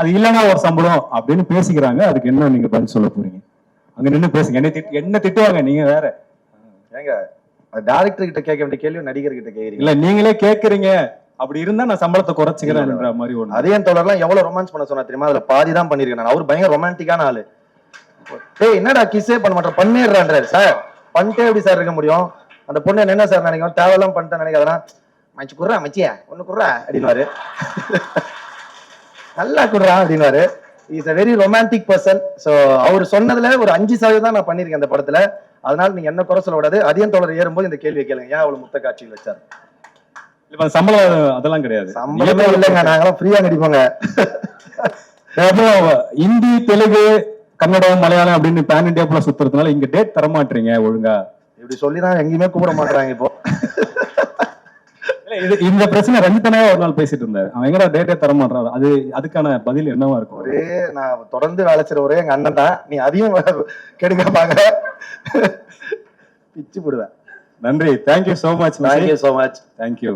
அது இல்லைன்னா ஒரு சம்பளம் அப்படின்னு பேசிக்கிறாங்க. அதுக்கு என்ன நீங்க பதில் சொல்ல போறீங்க? அங்க நின்று பேசுங்க. என்ன திட்டுவாங்க, நீங்க வேற. ஏங்க டைரக்டர் கிட்ட கேட்க வேண்டிய கேள்வி நடிகர் கிட்ட கேக்குறீங்க. இல்ல நீங்களே கேக்குறீங்க. அப்படி இருந்தா நான் சம்பளத்தை குறைச்சிக்கிறேன்ற மாதிரி ஒண்ணு. அதே தோழர்லாம் எவ்வளவு ரொமான்ஸ் பண்ண சொன்னா தெரியுமா? அதுல பாதி தான் பண்ணிருக்கேன் நான். அவர் பயங்கர ரொமான்டிக்கான ஆளு. டேய் என்னடா கிஸ்ஸே பண்ண மாட்டேன், பண்ணிடுறான்றாரு. சார் பண்ணிட்டே எப்படி சார் இருக்க முடியும்? அந்த பொண்ணு என்ன சார் நினைக்கும், தேவையெல்லாம் பண்ணிட்டேன் நினைக்காதனா, மச்சி குடுறா மச்சியா ஒண்ணு குடுறா அப்படின்வாரு. நல்லா குடுறா அப்படின்வாரு. Is a very romantic person. So அவர் சொன்னதுல ஒரு 5% தான் நான் பண்ணிருக்கேன் இந்த படத்துல. அதனால நீங்க என்ன குறை சொல்ல விடாது. அதிகம் தோழர் ஏறும்போது இந்த கேள்வியை கேளுங்க, ஏன் அவ்வளவு முத்த காட்சியில் வச்சாரு? இப்ப சம்பளம் அதெல்லாம் கிடையாது. சம்பளமே இல்லைங்க, நாங்களாம் ஃப்ரீயா நடிப்போங்க. ஹிந்தி, தெலுங்கு, கன்னடம், மலையாளம் அப்படின்னு பேன் இண்டியா சுத்துறதுனால இங்க டேட் தர மாட்டீங்க ஒழுங்கா. இப்படி சொல்லிதான் எங்கேயுமே கூப்பிட மாட்டாங்க இப்போ. இந்த பிரச்சனை ரஞ்சித்தனே ஒரு நாள் பேசிட்டு இருந்தாரு. அவன் எங்கடா டேட்டே தர மாட்டான். அதுக்கான பதில் என்னவா இருக்கும்? ஒரே நான் தொடர்ந்து வேலை செய்ற ஒரே எங்க அண்ணன் தான். நீ அதையும் கெடுக்க பாக்குற, பிச்சு போடுவேன். நன்றி. Thank you so much. Thank you so much. Thank you.